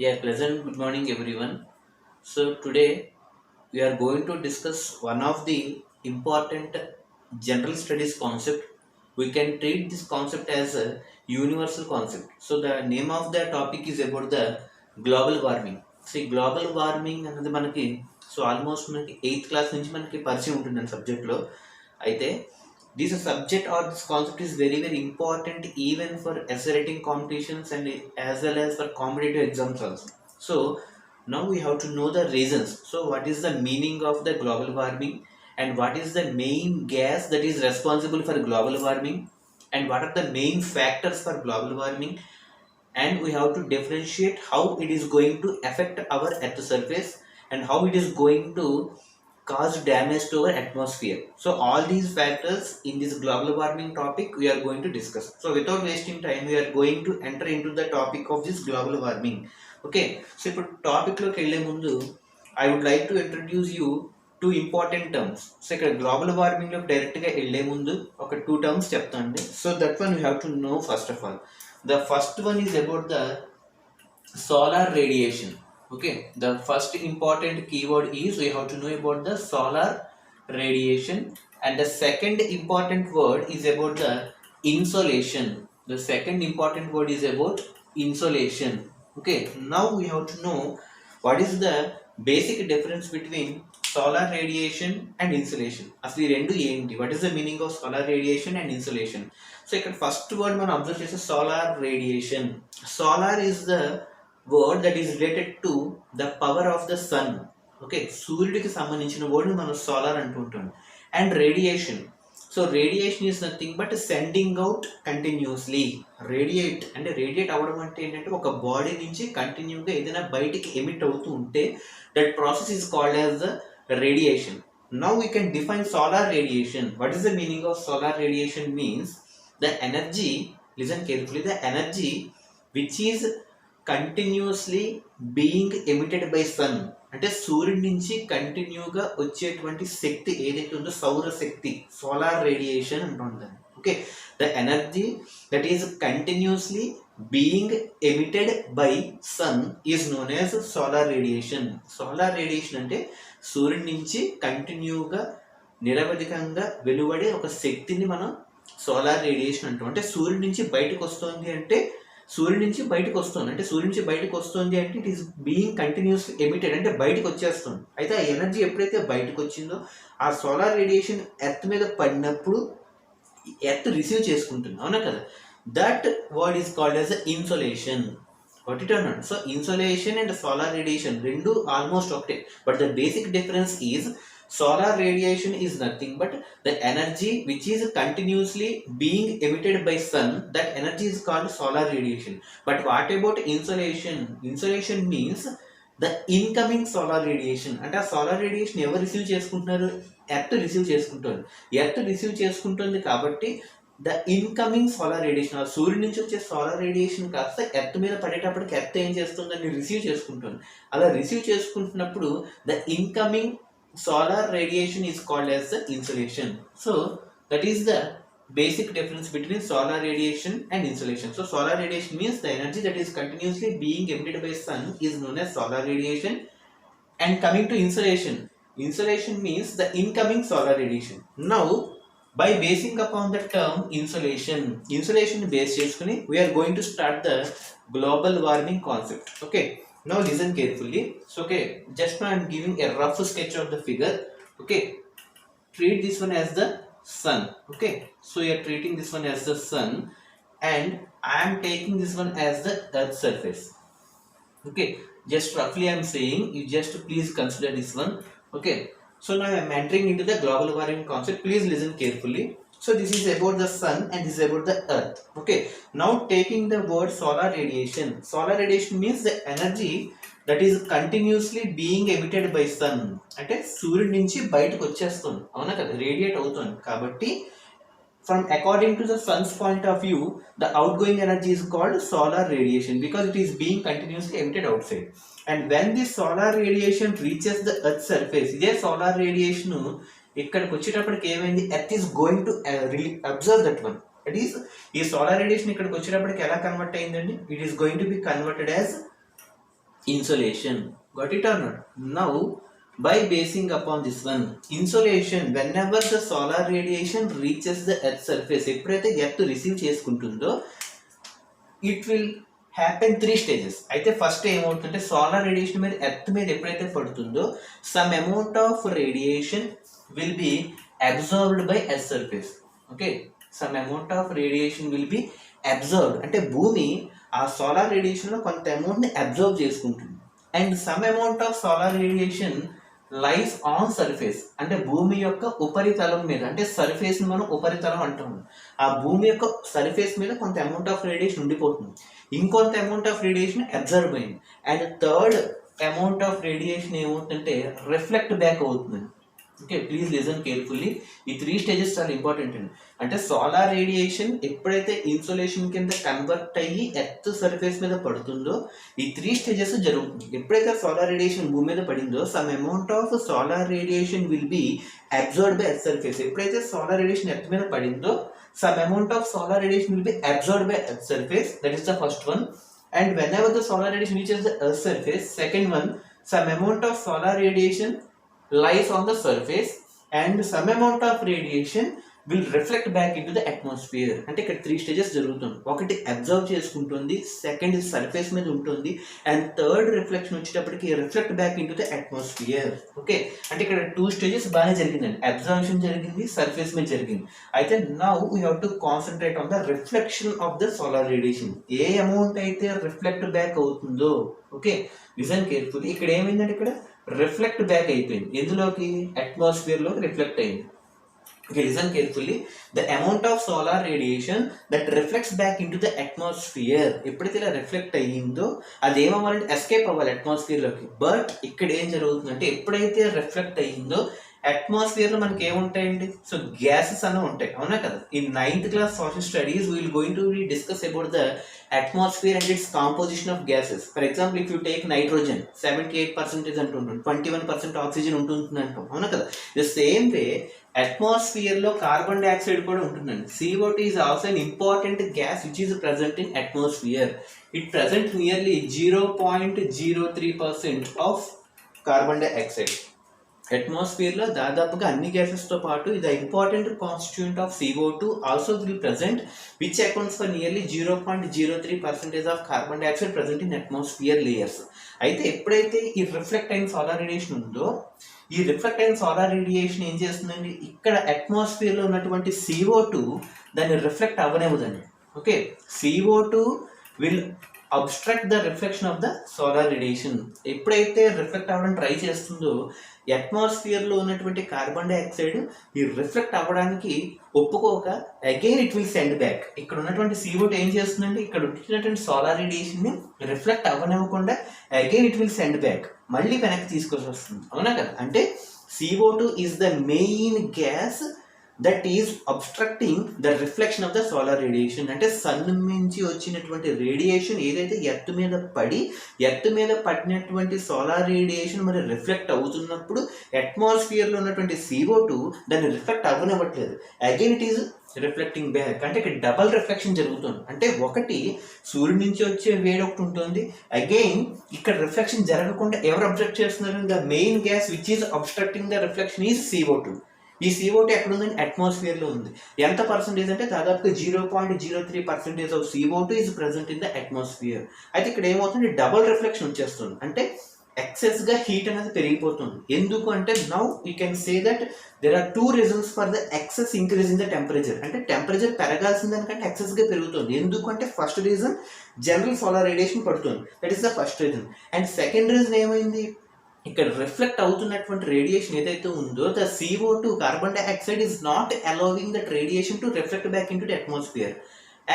Yeah, pleasant good morning everyone. So today we are going to discuss one of the important general studies concept. We can treat this concept as a universal concept. So the name of the topic is about the global warming. See, global warming అనేది మనకి so almost మనకి 8th class నుంచి మనకి పరిచయం ఉంటుంది subject లో. అయితే this subject or this concept is very important even for essay writing competitions and as well as for competitive exams also. So now we have to know the reasons. So what is the meaning of the global warming, and what is the main gas that is responsible for global warming, and what are the main factors for global warming, and we have to differentiate how it is going to affect our earth surface and how it is going to cause damage to our atmosphere. So all these factors in this global warming topic we are going to discuss. So without wasting time, we are going to enter into the topic of this global warming. Okay, so ఇప్పుడు topic లోకి వెళ్ళే ముందు I would like to introduce you two important terms. So ఇక్కడ global warming లో direct గా వెళ్ళే ముందు ఒక టూ టర్మ్స్ చెప్తానండి. So that one you have to know first of all. The first one is about the solar radiation. Okay, the first important keyword is we have to know about the solar radiation, and the second important word is about the insolation. The second important word is about insolation. Okay, now we have to know what is the basic difference between solar radiation and insolation. అసలు ఈ రెండు ఏంటి, what is the meaning of solar radiation and insolation? So ఇక్కడ first word మనం observe చేస్తే solar radiation. Solar is the word that is related to the power of the sun. Okay, సూర్యుడికి సంబంధించిన word మనం సోలార్ అంటుంటాం. And radiation, so radiation is nothing but sending out continuously. Radiate అంటే radiate అవ్వడం అంటే ఏంటంటే ఒక బాడీ నుంచి కంటిన్యూగా ఏదైనా బయటికి ఎమిట్ అవుతూ ఉంటే that process is called as the radiation. Now we can define solar radiation. What is the meaning of solar radiation? Means the energy, listen carefully, the energy which is continuously being emitted by sun. అంటే సూర్యుడి నుంచి కంటిన్యూగా వచ్చేటువంటి శక్తి ఏదైతే ఉందో సౌర శక్తి, solar radiation అంటుంది. Okay, the energy that is continuously being emitted by sun is known as solar radiation. Solar radiation అంటే సూర్యుడి నుంచి కంటిన్యూగా నిరవధికంగా వెలువడే ఒక శక్తిని మనం సోలార్ రేడియేషన్ అంటాం. అంటే సూర్యుడి నుంచి బయటకు వస్తుంది అంటే సూర్యుడి నుంచి బయటకు వస్తుంది అంటే సూర్యుడి నుంచి బయటకు వస్తుంది అంటే it is being continuous emitted అంటే బయటకు వచ్చేస్తుంది. అయితే ఆ ఎనర్జీ ఎప్పుడైతే బయటకు వచ్చిందో ఆ సోలార్ రేడియేషన్ ఎర్త్ మీద పడినప్పుడు ఎర్త్ రిసీవ్ చేసుకుంటుంది, అవునా కదా. That word is called as insolation. Got it or not? So insolation and solar radiation rendu almost okay, but the basic difference is solar radiation is nothing but the energy which is continuously being emitted by sun. That energy is called solar radiation. But what about insolation? Insolation means the incoming solar radiation. అంటే ఆ solar radiation ఎవరు receive చేసుకుంటున్నారు? Earth receive చేసుకుంటుంది. Earth receive చేసుకుంటుంది కాబట్టి the incoming solar radiation, ఆ సూర్యుడి నుంచి వచ్చే సోలార్ రేడియేషన్ కాస్త ఎర్త్ మీద పడేటప్పటికి ఎర్త్ ఏం చేస్తుందని రిసీవ్ చేసుకుంటుంది. అలా రిసీవ్ చేసుకుంటున్నప్పుడు the incoming solar radiation is called as the insolation. So that is the basic difference between solar radiation and insolation. So solar radiation means the energy that is continuously being emitted by sun is known as solar radiation. And coming to insolation, insolation means the incoming solar radiation. Now by basing upon the term insolation based చేసుకుని we are going to start the global warming concept. Okay, now listen carefully. So okay, just now I am giving a rough sketch of the figure. Okay, treat this one as the sun. Okay, so you are treating this one as the sun and I am taking this one as the earth surface. Okay, just roughly I am saying, you just please consider this one. Okay, so now I am entering into the global warming concept. Please listen carefully. So this is about the sun and this is about the earth. Okay, now taking the word solar radiation. Solar radiation means the energy that is continuously being emitted by sun. అంటే సూర్యుడి నుంచి బయటకు వచ్చేస్తుంది, అవునా కదా, radiate అవుతుంది. కాబట్టి from according to the sun's point of view, the outgoing energy is called solar radiation because it is being continuously emitted outside. And when this solar radiation reaches the earth surface, ఇదే solar radiation ఇక్కడికి వచ్చేటప్పటికి ఏమైంది, earth is going to observe that one. It is ఈ solar radiation ఇక్కడికి వచ్చేటప్పటికి ఎలా convert అయిందండి, it is going to be converted as insolation. Got it or not? Now, by basing upon this one, insolation, whenever the solar radiation reaches the earth surface, ఎప్పుడైతే earth receive చేసుకుంటుందో, it will happen 3 stages. అయితే first ఏమవుతుందంటే solar radiation మీద earth మీద ఎప్పుడైతే పడుతుందో some amount of radiation will be observed by earth surface. Okay, some amount of radiation will be observed అంటే భూమి ఆ సోలార్ రేడియేషన్లో కొంత అమౌంట్ని అబ్జర్వ్ చేసుకుంటుంది. And some amount of solar radiation lies on surface అంటే భూమి యొక్క ఉపరితలం మీద, అంటే సర్ఫేస్ మనం ఉపరితలం అంటాము. ఆ భూమి యొక్క సర్ఫేస్ మీద కొంత అమౌంట్ ఆఫ్ రేడియేషన్ ఉండిపోతుంది, ఇంకొంత అమౌంట్ ఆఫ్ రేడియేషన్ అబ్జర్వ్ అయింది, and third amount of radiation ఏమవుతుందంటే రిఫ్లెక్ట్ బ్యాక్ అవుతుంది. Okay, please listen carefully. ఈ 3 స్టేజెస్ చాలా ఇంపార్టెంట్ అండి. అంటే సోలార్ రేడియేషన్ ఎప్పుడైతే ఇన్సోలేషన్ కింద కన్వర్ట్ అయ్యి ఎర్త్ సర్ఫేస్ మీద పడుతుందో ఈ 3 స్టేజెస్ జరుగుతుంది. ఎప్పుడైతే సోలార్ రేడియేషన్ భూమి మీద పడిందో some amount of solar radiation will be observed by earth surface. ఎప్పుడైతే సోలార్ రేడియేషన్ ఎర్త్ మీద పడిందో some amount of solar radiation will be observed by earth surface. That is the first one. And whenever the solar radiation reaches the earth surface, second one, some amount of solar radiation lies on the surface and some amount of radiation will reflect back into the atmosphere. అంటే ఇక్కడ 3 stages జరుగుతుంది. ఒకటి observe చేసుకుంటుంది, second surface మీద ఉంటుంది, and third reflection వచ్చేటప్పటికి reflect back into the atmosphere. Okay, అంటే ఇక్కడ 2 స్టేజెస్ బాగానే జరిగిందండి. అబ్జర్వేషన్ జరిగింది, సర్ఫేస్ మీద జరిగింది. అయితే now we have to concentrate on the reflection of the solar radiation. A amount అయితే రిఫ్లెక్ట్ బ్యాక్ అవుతుందో, ఓకే లిసన్ కేర్ఫుల్లీ, ఇక్కడ ఏమైందంటే ఇక్కడ రిఫ్లెక్ట్ బ్యాక్ అయిపోయింది. ఎందులోకి? అట్మాస్ఫియర్లోకి రిఫ్లెక్ట్ అయింది. Okay, listen carefully. The amount of solar radiation that reflects back into the atmosphere, ఎప్పుడైతే ఇలా reflect అయ్యిందో అది ఏమవ్వాలంటే ఎస్కేప్ అవ్వాలి అట్మాస్ఫియర్లోకి. బట్ ఇక్కడ ఏం జరుగుతుందంటే ఎప్పుడైతే రిఫ్లెక్ట్ అయ్యిందో అట్మాస్ఫియర్లో మనకి ఏముంటాయండి? సో గ్యాసెస్ అన్నీ ఉంటాయి, అవునా కదా? In 9th class social studies we'll going to discuss about the atmosphere and its composition of gases. For example, if you take nitrogen, 78% అంటుంటుంది, 21% ఆక్సిజన్ ఉంటుంది అంటాం, అవునా కదా? ద సేమ్ వే అట్మాస్ఫియర్లో కార్బన్ డైఆక్సైడ్ కూడా ఉంటుందండి. CO2 is also an important gas which is present in atmosphere. It present nearly 0.03% of carbon dioxide. అట్మాస్ఫియర్లో దాదాపుగా అన్ని గ్యాసెస్తో పాటు ఇది important constituent of CO2 also will present which accounts for nearly 0.03% of carbon dioxide present in atmosphere layers. అయితే ఎప్పుడైతే ఈ reflect అయిన solar radiation ఉందో ఈ రిఫ్లెక్ట్ అయిన సోలార్ రేడియేషన్ ఏం చేస్తుందండి? ఇక్కడ అట్మాస్ఫియర్లో ఉన్నటువంటి CO2 దాన్ని రిఫ్లెక్ట్ అవ్వనివ్వదండి. Okay, CO2 will abstract the reflection of the solar radiation. ఎప్పుడైతే రిఫ్లెక్ట్ అవ్వడానికి ట్రై చేస్తుందో అట్మాస్ఫియర్లో ఉన్నటువంటి కార్బన్ డైఆక్సైడ్ ఈ రిఫ్లెక్ట్ అవ్వడానికి ఒప్పుకోక again it will send back. ఇక్కడ ఉన్నటువంటి CO2 ఏం చేస్తుందంటే ఇక్కడ వచ్చినటువంటి సోలార్ రేడియేషన్ని రిఫ్లెక్ట్ అవ్వనివ్వకుండా again it will send back, మళ్ళీ వెనక్కి తీసుకొచ్చి వస్తుంది, అవునా కదా? అంటే CO2 is the main gas that is obstructing the reflection of the solar radiation. అంటే సన్ నుంచి వచ్చినటువంటి రేడియేషన్ ఏదైతే ఎర్త్ మీద పడినటువంటి సోలార్ రేడియేషన్ మరి రిఫ్లెక్ట్ అవుతున్నప్పుడు అట్మాస్ఫియర్లో ఉన్నటువంటి CO2 దాన్ని రిఫ్లెక్ట్ అవ్వనివ్వట్లేదు, again it is reflecting back. అంటే ఇక్కడ డబల్ రిఫ్లెక్షన్ జరుగుతుంది. అంటే ఒకటి సూర్యుడి నుంచి వచ్చే వేడి ఒకటి ఉంటుంది, అగైన్ ఇక్కడ రిఫ్లెక్షన్ జరగకుండా ఎవరు అబ్జర్వ్ చేస్తున్నారు? The main gas which is obstructing the reflection is CO2. ఈ CO2 ఎక్కడ ఉందండి? అట్మాస్ఫియర్లో ఉంది. ఎంత పర్సెంటేజ్ అంటే దాదాపుగా 0.03% of CO2 is present in the atmosphere. అయితే ఇక్కడ ఏమవుతుంది? డబల్ రిఫ్లెక్షన్ వచ్చేస్తుంది, అంటే ఎక్సెస్గా హీట్ అనేది పెరిగిపోతుంది. ఎందుకు అంటే now you can say that there are 2 reasons for the excess increase in the temperature. అంటే టెంపరేచర్ పెరగాల్సిన దానికంటే ఎక్సెస్గా పెరుగుతుంది. ఎందుకంటే first reason general solar radiation పడుతుంది, that is the first reason. And second reason ఏమైంది? ఇక్కడ రిఫ్లెక్ట్ అవుతున్నటువంటి రేడియేషన్ ఏదైతే ఉందో the CO2 carbon dioxide is not allowing that radiation to reflect back into the atmosphere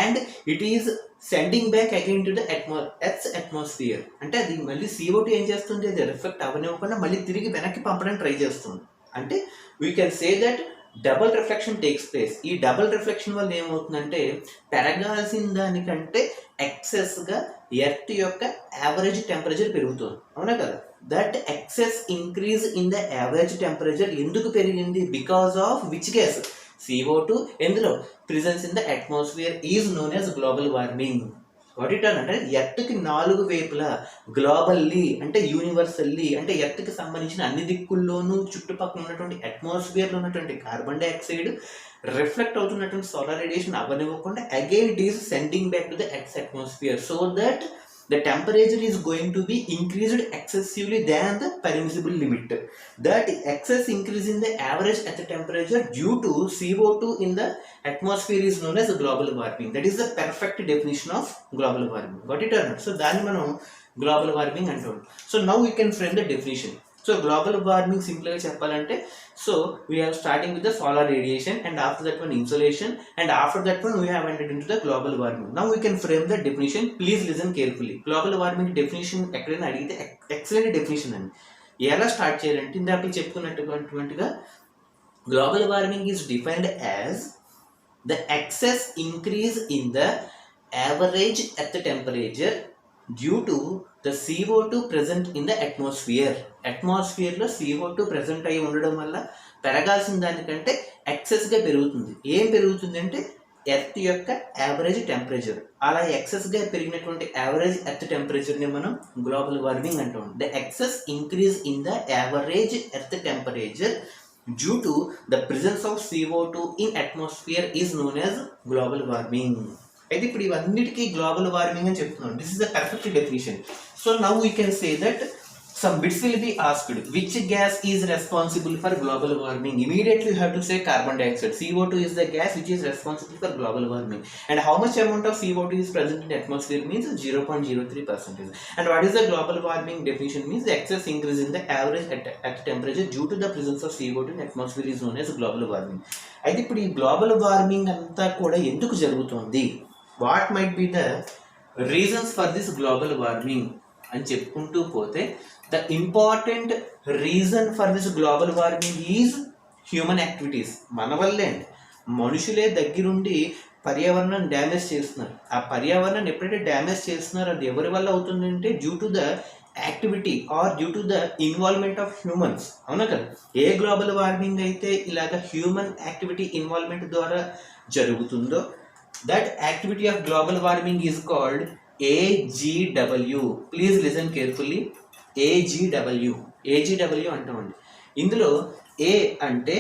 and it is sending back again to the earth's atmosphere. అంటే అది మళ్ళీ CO2 ఏం చేస్తుంది? అది రిఫ్లెక్ట్ అవ్వనివ్వకుండా మళ్ళీ తిరిగి వెనక్కి పంపడానికి ట్రై చేస్తుంది. అంటే we can say that double reflection takes place. ఈ డబల్ రిఫ్లెక్షన్ వల్ల ఏమవుతుందంటే పెరగాల్సిన దానికంటే ఎక్సెస్గా ఎర్త్ యొక్క యావరేజ్ టెంపరేచర్ పెరుగుతుంది, అవునా కదా? That excess increase in the average temperature ఎందుకు పెరిగింది? Because of which gas? CO2. ఎందులో? Presence in the atmosphere is known as global warming. What it అంటే ఎర్త్కి 4 వైపులా గ్లోబల్లీ అంటే యూనివర్సల్లీ అంటే ఎర్త్కి సంబంధించిన అన్ని దిక్కుల్లోనూ చుట్టుపక్కల ఉన్నటువంటి అట్మాస్ఫియర్లో ఉన్నటువంటి కార్బన్ డైఆక్సైడ్ రిఫ్లెక్ట్ అవుతున్నటువంటి సోలార్ రేడియేషన్ అవ్వనివ్వకుండా again it is sending back to the earth atmosphere so that the temperature is going to be increased excessively than the permissible limit. That excess increase in the average at the temperature due to CO2 in the atmosphere is known as global warming. That is the perfect definition of global warming. Got it or not? So దాన్ని మనం global warming అంటాం. So now we can frame the definition. So global warming simple గా చెప్పాలంటే so we are starting with the solar radiation and after that one insolation and after that one we have entered into the global warming. Now we can frame the definition. Please listen carefully. Global warming definition ఎక్కడైనా అడిగితే excellent definition అండి. ఎలా start చేయాలంటే ఇందాక చెప్పుకున్నట్టుగా global warming is defined as the excess increase in the average earth temperature due to the CO2 present in the అట్మాస్ఫియర్లో CO2 present అయి ఉండడం వల్ల పెరగాల్సిన దానికంటే ఎక్సెస్గా పెరుగుతుంది. ఏం పెరుగుతుంది అంటే ఎర్త్ యొక్క యావరేజ్ టెంపరేచర్. అలా ఎక్సెస్గా పెరిగినటువంటి యావరేజ్ ఎర్త్ టెంపరేచర్ని మనం గ్లోబల్ వార్మింగ్ అంటాం. The excess increase in the average earth temperature due to the presence of CO2 in atmosphere is known as global warming. అయితే ఇప్పుడు ఇవన్నిటికీ గ్లోబల్ వార్మింగ్ అని చెప్తున్నాం. This is the perfect definition. So now we can say that some bits will be asked. Which gas is responsible for global warming? Immediately you have to say carbon dioxide. CO2 is the gas which is responsible for global warming. And how much amount of CO2 is present in the atmosphere means 0.03%. And what is the global warming definition means the excess increase in the average at temperature due to the presence of CO2 in the atmosphere is known as global warming. అయితే ఇప్పుడు ఈ global warming అంతా కూడా ఎందుకు జరుగుతుంది? What might be the reasons for this global warming అని చెప్పుకుంటూ పోతే the important reason for this global warming is human activities. మన వల్లే అండి. మనుషులే దగ్గరుండి పర్యావరణం డ్యామేజ్ చేస్తున్నారు. ఆ పర్యావరణాన్ని ఎప్పుడైతే డ్యామేజ్ చేస్తున్నారో అది ఎవరి వల్ల అవుతుందంటే due to the activity are due to the involvement of humans. అవునా కదా? ఏ గ్లోబల్ వార్మింగ్ అయితే ఇలాగ హ్యూమన్ యాక్టివిటీ ఇన్వాల్వ్మెంట్ ద్వారా జరుగుతుందో that activity of global warming is called AGW. Please listen carefully. AGW అంటామండి. ఇందులో ఏ అంటే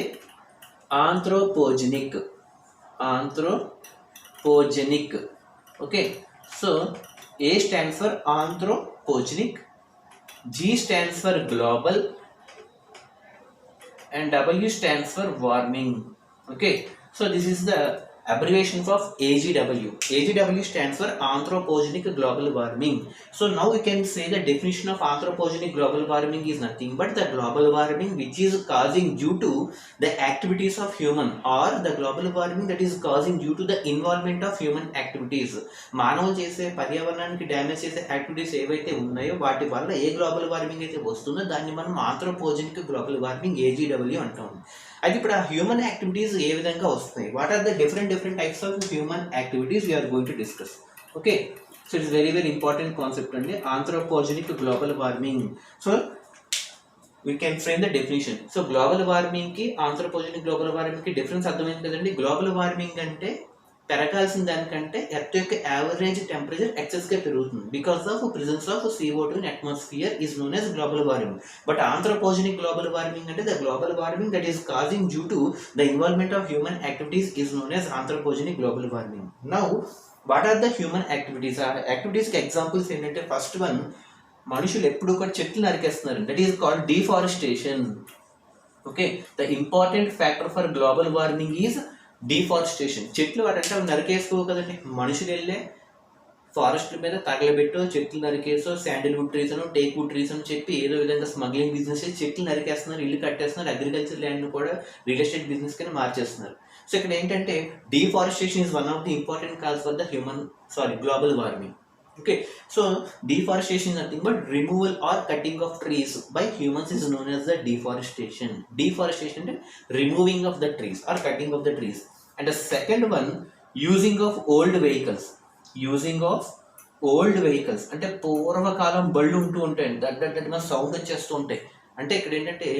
anthropogenic. Okay. So A stands for anthropogenic, G stands for global and W stands for warming. Okay, so this is the abbreviation of AGW. AGW stands for anthropogenic global warming. So now we can say the definition of anthropogenic global warming is nothing but the global warming which is causing due to the activities of human or the global warming that is causing due to the involvement of human activities. మానవులు చేసే పర్యావరణానికి damage చేసే activities ఏవైతే ఉన్నాయో వాటి వల్ల a global warming అయితే వస్తుందో దాన్ని మనం ఆంథ్రోపోజెనిక్ గ్లోబల్ వార్మింగ్ AGW అంటాం. అయితే ఇప్పుడు ఆ హ్యూమన్ యాక్టివిటీస్ ఏ విధంగా వస్తాయి? What are the different types of human activities we are going to discuss. Okay, so it's very important concept అండి anthropogenic global warming. So we can frame the definition. So global వార్మింగ్కి anthropogenic global వార్మింగ్కి difference అర్థమైంది కదండి. Global warming అంటే పెరగాల్సిన దానికంటే earth యొక్క average temperature ఎక్సెస్గా పెరుగుతుంది because of presence of CO2 in atmosphere is known as global warming. But anthropogenic global warming అంటే the global warming that is causing due to the involvement of human activities is known as anthropogenic global warming. Now what are the human activities? ఆ యాక్టివిటీస్కి examples ఏంటంటే first one, మనుషులు ఎప్పుడు కూడా చెట్లు నరికేస్తున్నారు. That is called deforestation. Okay, the important factor for global warming is deforestation. చెట్లు వాటంటే అవి నరికేసుకోవు కదండి. మనుషులు వెళ్ళే ఫారెస్ట్ల మీద తగలబెట్టో చెట్లు నరికేసో శాండిల్వుడ్ ట్రీస్ అను టేక్వుడ్ ట్రీస్ అని చెప్పి ఏదో విధంగా స్మగ్లింగ్ బిజినెస్ చెట్లు నరికేస్తున్నారు, ఇల్లు కట్టేస్తున్నారు, అగ్రికల్చర్ ల్యాండ్ కూడా రియల్ ఎస్టేట్ బిజినెస్ కింద మార్చేస్తున్నారు. సో ఇక్కడ ఏంటంటే deforestation is one of the important cause for the global warming. Okay, so deforestation is nothing but removal or cutting of trees by humans is known as the deforestation. Deforestation is removing of the trees or cutting of the trees. And the second one, using of old vehicles. అంటే పూర్వకాలం బళ్ళు ఉంటూ ఉంటాయి, that sound వచ్చేస్తూ ఉంటాయి. అంటే ఇక్కడ ఏంటంటే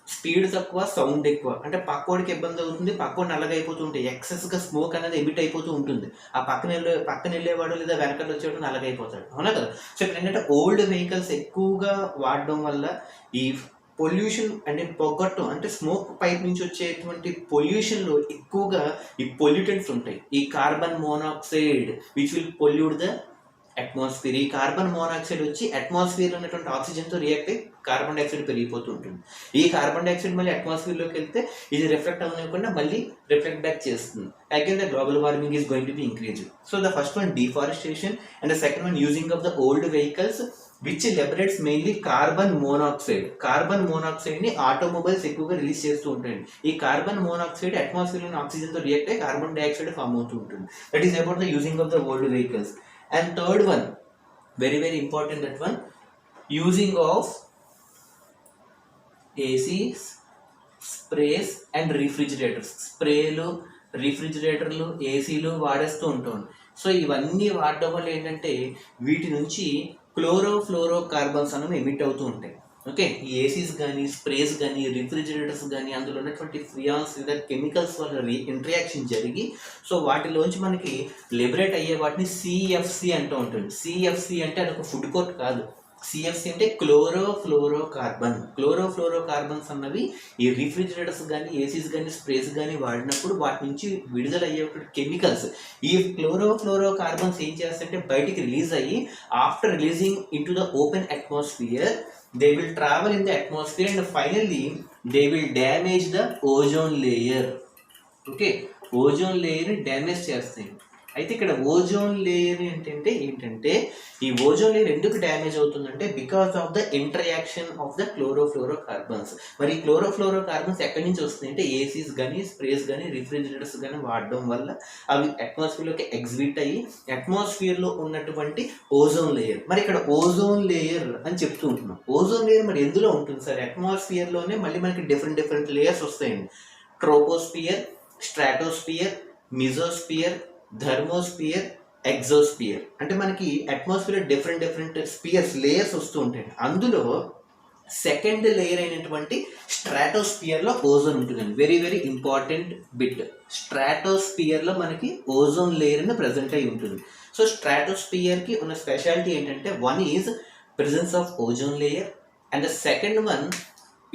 స్పీడ్ తక్కువ, సౌండ్ ఎక్కువ. అంటే పక్కోడికి ఇబ్బంది అవుతుంది, పక్కోడు నల్లగా అయిపోతూ ఉంటాయి, ఎక్సెస్గా స్మోక్ అనేది ఎమిట్ అయిపోతూ ఉంటుంది. ఆ పక్కన వెళ్ళేవాడు లేదా వెనకాల వచ్చేవాడు నల్లగా అయిపోతాడు, అవునా కదా. సో ఇప్పుడు ఏంటంటే ఓల్డ్ వెహికల్స్ ఎక్కువగా వాడడం వల్ల ఈ పొల్యూషన్ అంటే పొగట్టం అంటే స్మోక్ పైప్ నుంచి వచ్చేటువంటి పొల్యూషన్లో ఎక్కువగా ఈ పొల్యూటెంట్స్ ఉంటాయి. ఈ carbon monoxide which will pollute the atmosphere. ఈ కార్బన్ మోనాక్సైడ్ వచ్చి అట్మాస్ఫియర్లో ఉన్నటువంటి ఆక్సిజన్తో రియాక్ట్ అయ్యి కార్బన్ డైఆక్సైడ్ పెరిగిపోతూ ఉంటుంది. ఈ కార్బన్ డైఆక్సైడ్ మళ్ళీ అట్మాస్ఫియర్లోకి వెళ్తే ఇది రిఫ్లెక్ట్ అవ్వకుండా మళ్ళీ రిఫ్లెక్ట్ బ్యాక్ చేస్తుంది. Again the global warming is going to be increase. So the first one deforestation and the second one using of the old vehicles which liberates mainly carbon monoxide. Carbon monoxide ని automobiles ఎక్కువగా release చేస్తూ ఉంటాయండి. ఈ carbon monoxide atmosphere oxygen తో react అయ్యి carbon dioxide form అవుతూ ఉంటుంది. That is about the using of the old vehicles. And third one, very very important, that one, using of ACs, sprays and refrigerators. స్ప్రేలు, రిఫ్రిజిరేటర్లు, ఏసీలు వాడేస్తూ ఉంటాం. So ఇవన్నీ వాడడం వల్ల ఏంటంటే వీటి నుంచి క్లోరోఫ్లోరో కార్బన్స్ అనేవి ఎమిట్ అవుతూ ఉంటాయి. ఓకే, ఈ ఏసీస్ కానీ, స్ప్రేస్ కానీ, రిఫ్రిజిరేటర్స్ కానీ, అందులో ఉన్నటువంటి ఫ్రియాన్స్ లేదా కెమికల్స్ వల్ల ఇంటరాక్షన్ జరిగి సో వాటిలోంచి మనకి లిబరేట్ అయ్యే వాటిని సిఎఫ్సి అంటూ ఉంటుంది. సిఎఫ్సి అంటే అదొక ఫుడ్ కోర్ట్ కాదు. సిఎఫ్సి అంటే క్లోరోఫ్లోరో కార్బన్. క్లోరోఫ్లోరో కార్బన్స్ అన్నవి ఈ రిఫ్రిజిరేటర్స్ కానీ, ఏసీస్ కానీ, స్ప్రేస్ కానీ వాడినప్పుడు వాటి నుంచి విడుదల అయ్యే కెమికల్స్, ఈ క్లోరోఫ్లోరో కార్బన్స్ ఏం చేస్తాయంటే బయటికి రిలీజ్ అయ్యి after releasing in to the open atmosphere they will travel in the atmosphere and finally they will damage the ozone layer. Okay, ozone layer damage చేస్తాయి. అయితే ఇక్కడ ఓజోన్ లేయర్ ఏంటంటే ఈ ఓజోన్ లేయర్ ఎందుకు డ్యామేజ్ అవుతుందంటే because of the interaction of the chlorofluoro carbons. మరి ఈ chlorofluoro carbons ఎక్కడి నుంచి వస్తుంది అంటే ఏసీస్ కానీ, స్ప్రేస్ కానీ, రిఫ్రిజిరేటర్స్ కానీ వాడడం వల్ల అవి అట్మాస్ఫియర్లోకి ఎగ్జిబిట్ అయ్యి అట్మాస్ఫియర్లో ఉన్నటువంటి ఓజోన్ లేయర్. మరి ఇక్కడ ఓజోన్ లేయర్ అని చెప్తూ ఉంటున్నాం. ఓజోన్ లేయర్ మరి ఎందులో ఉంటుంది సార్? అట్మాస్ఫియర్లోనే మళ్ళీ మనకి డిఫరెంట్ లేయర్స్ వస్తాయండి. Troposphere, stratosphere, mesosphere, thermosphere, exosphere. అంటే మనకి అట్మాస్ఫియర్ డిఫరెంట్ స్పియర్స్, లేయర్స్ వస్తూ ఉంటాయి. అందులో సెకండ్ లేయర్ అయినటువంటి స్ట్రాటోస్ఫియర్లో ఓజోన్ ఉంటుందండి. Very very important bit. స్ట్రాటోస్ఫియర్లో మనకి ఓజోన్ లేయర్ అని ప్రజెంట్ అయి ఉంటుంది. సో స్ట్రాటోస్ఫియర్కి ఉన్న స్పెషాలిటీ ఏంటంటే one is presence of ozone layer and the second one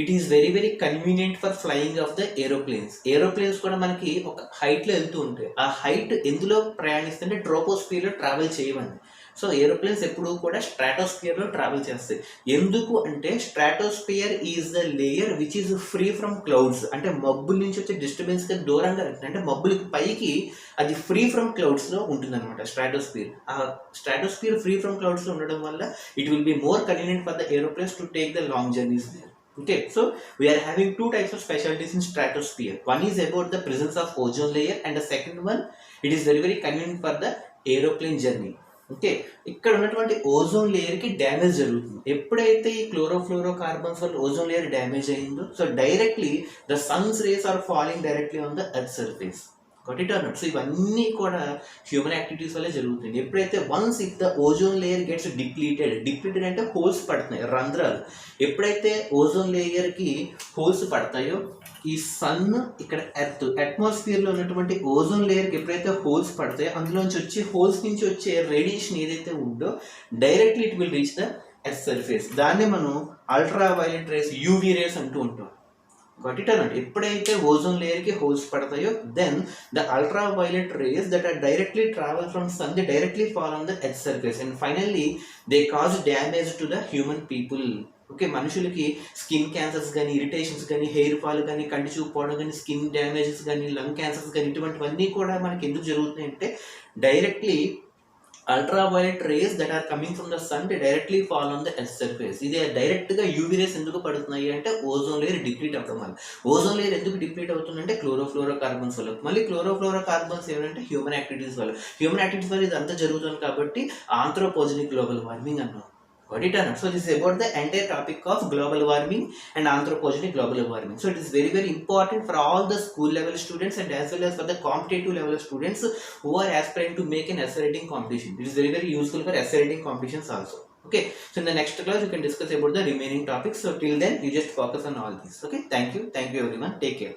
it is very very convenient for flying of the aeroplanes. Aeroplanes కూడా మనకి ఒక హైట్లో వెళ్తూ ఉంటాయి. ఆ హైట్ ఎందులో ప్రయాణిస్తుంటే ట్రోపోస్ఫియర్లో ట్రావెల్ చేయవండి. సో ఏరోప్లేన్స్ ఎప్పుడు కూడా స్ట్రాటోస్ఫియర్లో ట్రావెల్ చేస్తాయి. ఎందుకు అంటే stratosphere is the layer which is free from clouds. అంటే మబ్బుల నుంచి వచ్చే డిస్టర్బెన్స్కి దూరంగా అంటే మబ్బులకి పైకి అది ఫ్రీ ఫ్రమ్ క్లౌడ్స్లో ఉంటుందన్నమాట స్ట్రాటోస్ఫియర్. ఆ స్ట్రాటోస్ఫియర్ ఫ్రీ ఫ్రమ్ క్లౌడ్స్లో ఉండడం వల్ల it will be more convenient for the aeroplanes to take the long journeys there. Okay, so we are having two types of specialties in stratosphere. One is about the presence of ozone layer and the second one it is very very convenient for the aeroplane journey. Okay, ఇక్కడ ఉన్నటువంటి ozone లేయర్కి damage జరుగుతుంది. ఎప్పుడైతే ఈ chlorofluorocarbons వల్ల ozone layer damage అయిందో so directly the sun's rays are falling directly on the earth surface. Got it or not? So ఇవన్నీ కూడా హ్యూమన్ యాక్టివిటీస్ వల్లే జరుగుతుంది. ఎప్పుడైతే once if the ozone layer gets depleted అంటే holes పడుతున్నాయి, రంధ్రాలు. ఎప్పుడైతే ఓజోన్ లేయర్కి హోల్స్ పడతాయో ఈ సన్ ఇక్కడ ఎర్త్ అట్మాస్ఫియర్లో ఉన్నటువంటి ఓజోన్ లేయర్కి ఎప్పుడైతే హోల్స్ పడతాయో అందులోంచి వచ్చే హోల్స్ నుంచి వచ్చే రేడియేషన్ ఏదైతే ఉందో directly it will reach the earth surface. దాన్ని మనం ultraviolet rays, UV rays అంటూ ఉంటాం. Got it or not? ఎప్పుడైతే ఓజోన్ లేయర్ కి హోల్స్ పడతాయో then the ultraviolet rays that are directly travel from sun they directly fall on the earth surface and finally they cause damage to the human people. Okay, మనుషులకి skin cancers కానీ, irritations కానీ, hair fall కానీ, కంటి చూపు పోవడం కానీ, skin damages కానీ, lung cancers కానీ, ఇటువంటివన్నీ కూడా మనకి ఎందుకు జరుగుతున్నాయి అంటే directly ultraviolet rays that are coming from the sun they directly fall on the earth surface. ఇది డైరెక్ట్ గా యూవీ రేస్ ఎందుకు పడుతున్నాయి అంటే ఓజోన్ లేయర్ డిప్లీట్ అవడం వల్ల. ఓజోన్ లేయర్ ఎందుకు డిప్లీట్ అవుతుందంటే క్లోరోఫ్లోరో కార్బన్స్ వల్ల. మళ్ళీ క్లోరోఫ్లోరో కార్బన్స్ ఏమంటే హ్యూమన్ యాక్టివిటీస్ వల్ల. హ్యూమన్ యాక్టివిటీస్ వల్ల ఇదంతా జరుగుతుంది కాబట్టి ఆంథ్రోపోజెనిక్ గ్లోబల్ వార్మింగ్ అన్నాం. Got it or not? So this is about the entire topic of global warming and anthropogenic global warming. So it is very very important for all the school level students and as well as for the competitive level students who are aspiring to make an essay writing competition. It is very very useful for essay writing competitions also. Okay, so in the next class you can discuss about the remaining topics. So till then you just focus on all these. Okay, thank you everyone, take care.